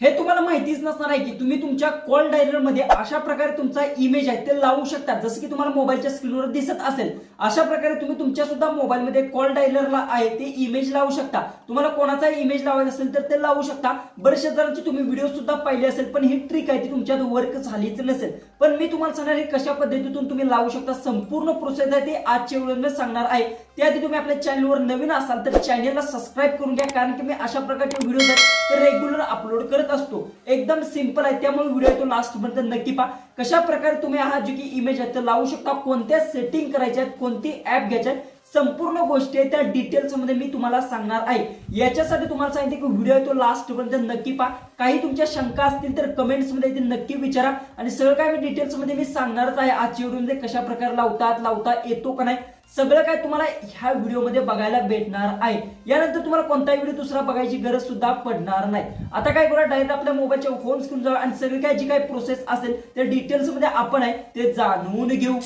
हे तुम्हाला माहितीच नसणार आहे की तुम्ही तुमच्या कॉल डायलर मध्ये अशा प्रकारे तुमचा इमेज आहे ते लावू शकता। जसं की तुम्हाला मोबाईलच्या स्क्रीनवर दिसत असेल अशा प्रकारे तुम्ही तुमच्या सुद्धा मोबाईल मध्ये कॉल डायलरला आहे ते इमेज लावू शकता। तुम्हाला कोणाचा इमेज लावायचा असेल तर ते लावू शकता। बरेचशा जणांची तुम्ही व्हिडिओ सुद्धा पाहिले असेल पण ही ट्रिक आहे ती तुमच्यात वर्क झालीच नसेल। पण मी तुम्हाला सांगणार आहे कशा पद्धतीतून तुम्ही लावू शकता। संपूर्ण प्रोसेस आहे ते आजच्या व्हिडिओमध्ये सांगणार आहे। त्याआधी तुम्ही आपल्या चॅनलवर नवीन असाल तर चॅनलला सबस्क्राइब करून घ्या, कारण की मी अशा प्रकारचे व्हिडिओ रेग्युलर अपलोड करत असतो। एकदम सिंपल आहे, त्यामुळे व्हिडिओ तो लास्ट पर्यंत नक्की पहा। कशा प्रकारे तुम्ही हा जो की इमेज आहे ते लावू शकता, कोणत्या सेटिंग करायच्या आहेत, कोणती ऍप घ्यायची संपूर्ण गोष्टी आहे त्या डिटेल्स मध्ये मी तुम्हाला सांगणार आहे। याच्यासाठी तुम्हाला सांगितले की व्हिडिओ तो लास्ट पर्यंत नक्की पहा। काही तुमच्या शंका असतील तर कमेंट्स मध्ये नक्की विचारा आणि सगळं काय मी डिटेल्स मध्ये मी सांगणारच आहे। आजच्या व्हिडिओमध्ये कशा प्रकारे लावता येतो का नाही सगळं काय तुम्हाला ह्या व्हिडिओमध्ये बघायला भेटणार आहे। यानंतर तुम्हाला कोणताही व्हिडिओ दुसरा बघायची गरज सुद्धा पडणार नाही। आता काय करूया, डायरेक्ट आपल्या मोबाईलच्या होम स्क्रीन जाऊ आणि सगळी काय जी काही प्रोसेस असेल त्या डिटेल्स मध्ये आपण आहे ते जाणून घेऊ।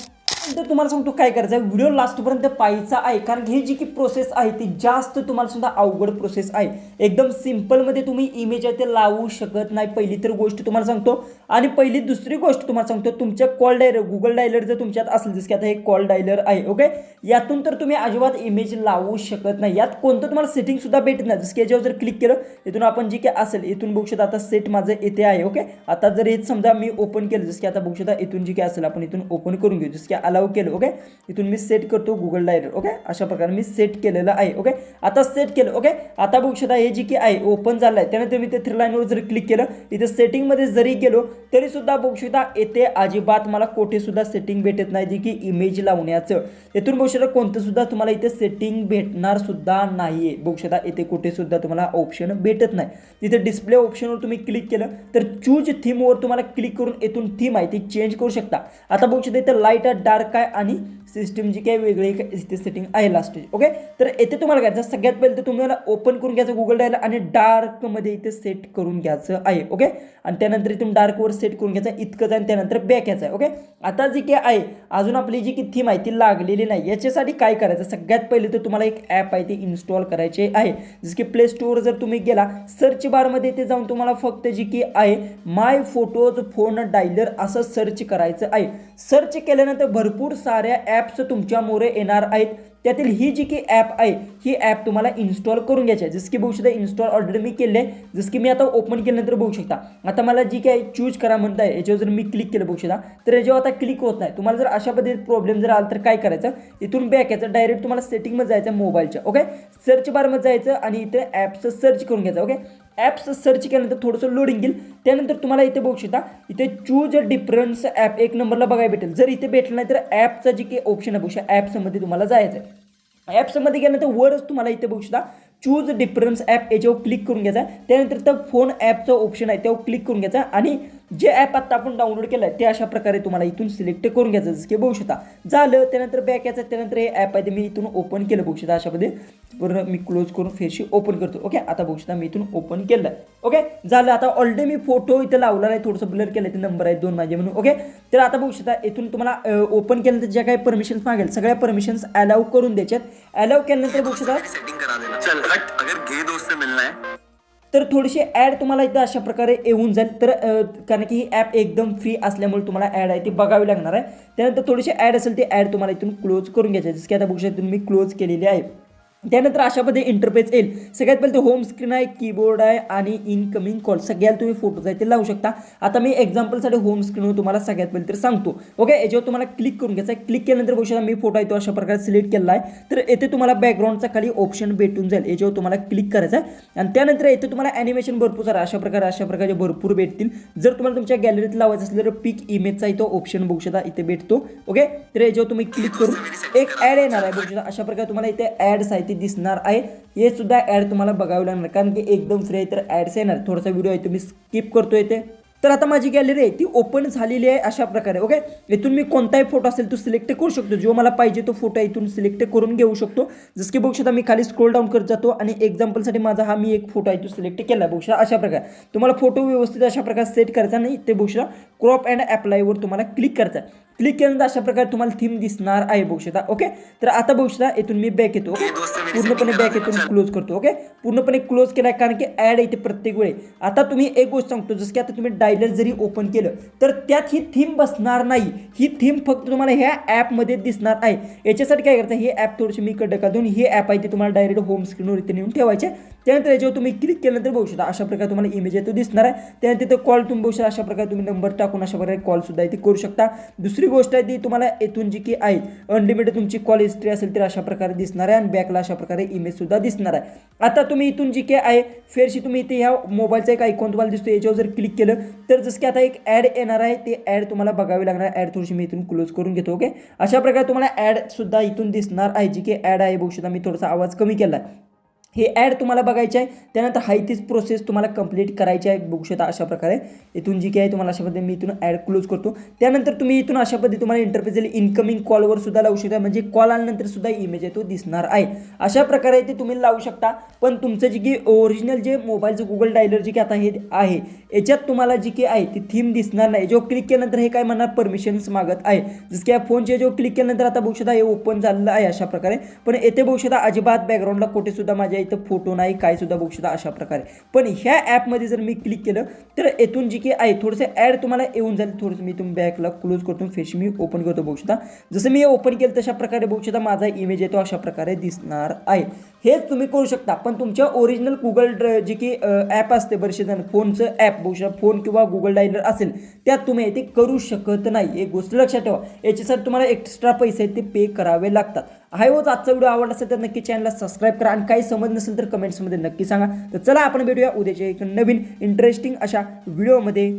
तर तुम्हाला सांगतो काय करायचं, व्हिडिओ लास्ट पर्यंत पाहायचा आहे, कारण ही जी की प्रोसेस आहे ती जास्त तुम्हाला सुद्धा अवघड प्रोसेस आहे। एकदम सिंपल मध्ये तुम्ही इमेज आहे ते लावू शकत नाही, पहिली तर गोष्ट तुम्हाला सांगतो। आणि पहिली दुसरी गोष्ट तुम्हाला सांगतो, तुमच्या कॉल डायलर गुगल डायलर जर तुमच्यात असेल, जसं की आता हे कॉल डायलर आहे ओके, यातून तर तुम्ही अजिबात इमेज लावू शकत नाही। यात कोणतं तुम्हाला सेटिंग सुद्धा भेटत नाही। जसं की याच्यावर जर क्लिक केलं इथून आपण जी काय असेल इथून बघू शकता। आता सेट माझं येथे आहे ओके। आता जर हे समजा मी ओपन केलं, जसं की आता बघू शकता इथून जी काय असेल आपण इथून ओपन करून घेऊ। जसं की अलाउ केलं ओके, इथून मी सेट करतो गुगल डायलर ओके, अशा प्रकारे मी सेट केलेलं आहे ओके। आता सेट केलं ओके, आता बघू शकता हे जी की आहे ओपन झालं आहे। त्यानंतर मी ते थ्री लाईनवर जर क्लिक केलं, इथे सेटिंग मध्ये जरी गेलो तरी सुद्धा बघू शकता येथे अजिबात मला कोठे सुद्धा सेटिंग भेटत नाही जी की इमेज लावण्याचं। इथून बघू शकता कोणतं सुद्धा तुम्हाला इथे सेटिंग भेटणार सुद्धा नाहीये। बघू शकता इथे कुठे सुद्धा तुम्हाला ऑप्शन भेटत नाही। तिथे डिस्प्ले ऑप्शनवर तुम्ही क्लिक केलं तर चूज थीमवर तुम्हाला क्लिक करून इथून थीम आहे ती चेंज करू शकता। आता बघू शकता इथे लाईट आहे, डार्क आहे आणि सिस्टम जी काही वेगळी इथे सेटिंग आहे लास्ट ओके। तर येथे तुम्हाला घ्यायचं सगळ्यात पहिले तर तुम्हाला ओपन करून घ्यायचं गुगल डायलर आणि डार्क मध्ये इथे सेट करून घ्यायचं आहे ओके। आणि त्यानंतर इथून डार्क वर सेट करून घ्यायचं इतकंच आहे, त्यानंतर बॅक यायचं आहे ओके। आता जी काही आहे अजून आपली जी की थीम आहे ती लागलेली नाही। याच्यासाठी काय करायचं, सगळ्यात पहिले तर तुम्हाला एक ऍप आहे ती इन्स्टॉल करायची आहे। जसं की प्ले स्टोअर जर तुम्ही गेला सर्च बार मध्ये इथे जाऊन तुम्हाला फक्त जी की आहे माय फोटोज फोन डायलर असं सर्च करायचं आहे। सर्च केल्यानंतर भरपूर साऱ्या ऍप्स तुमच्या मोरे येणार आहेत। त्यातील ही जी की ॲप आहे ही ॲप तुम्हाला इन्स्टॉल करून घ्यायची आहे। जसं की बघू शकता इन्स्टॉल ऑलरेडी मी केले आहे। जसं की मी आता ओपन केल्यानंतर बघू शकता आता मला जी काही चूज करा म्हणत आहे याच्यावर जर मी क्लिक केलं बघू शकता तर याच्यावर आता क्लिक होत नाही। तुम्हाला जर अशा पद्धतीने प्रॉब्लेम जर आला तर काय करायचं, इथून बॅक यायचं, डायरेक्ट तुम्हाला सेटिंगमध्ये जायचं मोबाईलच्या ओके, सर्च बारमध्ये जायचं आणि इथे ॲप्सचं सर्च करून घ्यायचं ओके। ॲप्स सर्च केल्यानंतर थोडंसं लोडिंग येईल, त्यानंतर तुम्हाला इथे बघू शकता इथे चूज डिफरन्स ॲप एक नंबरला बघायला भेटेल। जर इथे भेटलं नाही तर ॲपचा जी काही ऑप्शन आहे बघू शकता ॲप्समध्ये तुम्हाला जायचं आहे। ॲप्समध्ये गेल्यानंतर वरच तुम्हाला इथे बघू शकता चूज डिफरन्स ॲप याच्यावर क्लिक करून घ्यायचा आहे। त्यानंतर तर फोन ॲपचं ऑप्शन आहे त्यावर क्लिक करून घ्यायचा आणि जे ॲप आता आपण डाउनलोड केलं आहे ते अशा प्रकारे तुम्हाला इथून सिलेक्ट करून घ्यायचं। जसं की बघू शकता झालं, त्यानंतर बॅक यायचं, त्यानंतर हे ॲप आहे ते मी इथून ओपन केलं बघू शकता अशा पद्धतीने पूर्ण मी क्लोज करून फेसशी ओपन करतो ओके। आता बघू शकता मी इथून ओपन केलं आहे ओके, झालं। आता ऑलरेडी मी फोटो इथं लावला आहे, थोडंसं ब्लर केलं, ते नंबर आहे 2 माझे म्हणून ओके। तर आता बघू शकता इथून तुम्हाला ओपन केल्यानंतर ज्या काही परमिशन्स मागेल सगळ्या परमिशन्स अलाउ करून द्यायच्यात। अलाउ केल्यानंतर बघू शकता सेटिंग करा देना, चल हट, अगर गे दोस्त से मिलना है तर थोडीशी ॲड तुम्हाला इथं अशा प्रकारे येऊन जाईल। तर कारण की ही ॲप एकदम फ्री असल्यामुळे तुम्हाला ॲड आहे ती बघावी लागणार आहे। त्यानंतर थोडीशी ॲड असेल ती ॲड तुम्हाला इथून क्लोज करून घ्यायची, जसं की आता बघू शकता मी क्लोज केलेली आहे। त्यानंतर अशा पद्धतीने इंटरफेस येईल। सगळ्यात पहिले होम स्क्रीन आहे, कीबोर्ड आहे आणि इनकमिंग कॉल सगळ्याला तुम्ही फोटोज आहे ते लावू शकता। आता मी एक्झाम्पलसाठी होम स्क्रीनवर तुम्हाला सगळ्यात पहिले तर सांगतो ओके। याच्यावर तुम्हाला क्लिक करून घ्यायचं आहे। क्लिक केल्यानंतर बघू शकता मी फोटो आहे तो अशा प्रकारे सिलेक्ट केला आहे। तर येथे तुम्हाला बॅकग्राऊंडचा खाली ऑप्शन भेटून जाईल, याच्यावर तुम्हाला क्लिक करायचं आहे आणि त्यानंतर येथे तुम्हाला ॲनिमेशन भरपूर सारा अशा प्रकारे भरपूर भेटतील। जर तुम्हाला तुमच्या गॅलरीत लावायचं असेल तर पिक इमेजचा इथं ऑप्शन बघू शकता इथे भेटतो ओके। तर याच्यावर तुम्ही क्लिक करून एक ॲड येणार आहे बघू शकता अशा प्रकारे तुम्हाला इथे ॲड्स आहे ती दिसणार आहे। हे सुद्धा ॲड तुम्हाला बघावी लागणार कारण की एकदम फ्री आहे, तर ॲड्स येणार। थोडासा व्हिडिओ आहे तुम्ही स्किप करतोय ते। तर आता माझी गॅलरी आहे ती ओपन झालेली आहे अशा प्रकारे ओके। इथून मी कोणताही फोटो असेल तो सिलेक्ट करू शकतो, जो मला पाहिजे तो फोटो इथून सिलेक्ट करून घेऊ शकतो। जसं की बघू शकता मी खाली स्क्रोल डाऊन करत जातो आणि एक्झाम्पलसाठी माझा हा मी एक फोटो आहे तो सिलेक्ट केला बघू शकता अशा प्रकारे। तुम्हाला फोटो व्यवस्थित अशा प्रकारे सेट करायचा नाही, ते बघू शकता क्रॉप अँड अप्लायवर तुम्हाला क्लिक करायचं आहे। क्लिक केल्यानंतर अशा प्रकारे तुम्हाला थीम दिसणार आहे बघू शकता. ओके, तर आता बघू शकता इथून मी बॅक येतो. ओके, पूर्णपणे बॅक येतो, क्लोज करतो. ओके, पूर्णपणे क्लोज केलाय कारण की ऍड येते प्रत्येक वेळी. आता तुम्ही एक गोष्ट सांगतो, जसं की आता तुम्ही डायलर जरी ओपन केलं तर त्यात ही थीम बसणार नाही. ही थीम फक्त तुम्हाला ह्या ॲपमध्ये दिसणार आहे. याच्यासाठी काय करायचं, हे ॲप थोडीशी मी कडे का देऊन हे ॲप आहे ते तुम्हाला डायरेक्ट होम स्क्रीनवर इथे नेऊन ठेवायचे. त्यानंतर याच्यावर तुम्ही क्लिक केल्यानंतर बघू शकता अशा प्रकारे तुम्हाला इमेज आहे तो दिसणार आहे. त्यानंतर तिथं कॉल तुम्ही बघू शकता, अशा प्रकारे तुम्ही नंबर टाकून अशा प्रकारे कॉल सुद्धा इथे करू शकता. दुसरी गोष्ट आहे ती तुम्हाला इथून जी की आहे अनलिमिटेड तुमची कॉल हिस्ट्री असेल तर अशा प्रकारे दिसणार आहे आणि बॅकला अशा प्रकारे इमेज सुद्धा दिसणार आहे. आता तुम्ही इथून जी की आहे फेरशी तुम्ही इथे ह्या मोबाईलचा एक आयकॉन तुम्हाला दिसतो, याच्यावर जर क्लिक केलं तर जसं की आता एक ॲड येणार आहे, ते ॲड तुम्हाला बघावी लागणार. ॲड थोडीशी मी इथून क्लोज करून घेतो. ओके, अशा प्रकारे तुम्हाला ॲड सुद्धा इथून दिसणार आहे. जी की ॲड आहे बघू शकता, मी थोडासा आवाज कमी केला आहे. हे ॲड तुम्हाला बघायचे आहे. त्यानंतर हाय तीच प्रोसेस तुम्हाला कंप्लीट करायची आहे बघू शकता. अशा प्रकारे इथून जी काही आहे तुम्हाला अशा पद्धतीने मी इथून ॲड क्लोज करतो. त्यानंतर तुम्ही इथून अशा पद्धतीने तुम्हाला इंटरफेस इनकमिंग कॉलवर सुद्धा लावू शकता, म्हणजे कॉल आल्यानंतर सुद्धा इमेज आहे तो दिसणार आहे. अशा प्रकारे ते तुम्ही लावू शकता. पण तुमचं जे की ओरिजिनल जे मोबाईलचं गुगल डायलर जे की आता हे आहे याच्यात तुम्हाला जी की आहे ती थीम दिसणार नाही. जो क्लिक केल्यानंतर हे काय म्हणणार परमिशन्स मागत आहे. जसं की या फोनचे जो क्लिक केल्यानंतर आता बघू शकता हे ओपन झालेलं आहे अशा प्रकारे. पण येथे बघू शकता अजिबात बॅकग्राऊंडला कुठे सुद्धा माझ्या इथं फोटो नाही, काय सुद्धा बघू शकता अशा प्रकारे. पण ह्या ॲपमध्ये जर मी क्लिक केलं तर येथून जी की आहे थोडंसं ॲड तुम्हाला येऊन जाईल. थोडंसं मी तुम्ही बॅकला क्लोज करतो, फेस मी ओपन करतो बघू शकता. जसं मी ओपन केलं तशा प्रकारे बघू शकता माझा इमेज येतो अशा प्रकारे दिसणार आहे. हेच तुम्ही करू शकता. पण तुमच्या ओरिजिनल गुगल जे की ॲप असते बरेचसे जण फोनचं ॲप बघू शकता, फोन किंवा गुगल डायलर असेल त्यात तुम्ही ते करू शकत नाही. एक गोष्ट लक्षात ठेवा, याच्यासाठी तुम्हाला एक्स्ट्रा पैसे आहेत ते पे करावे लागतात. हाय होच आजचा व्हिडिओ आवडला असेल तर नक्की चॅनलला सबस्क्राईब करा आणि काही समज नसेल तर कमेंट्समध्ये नक्की सांगा. तर चला आपण भेटूया उद्याच्या एक नवीन इंटरेस्टिंग अशा व्हिडिओमध्ये.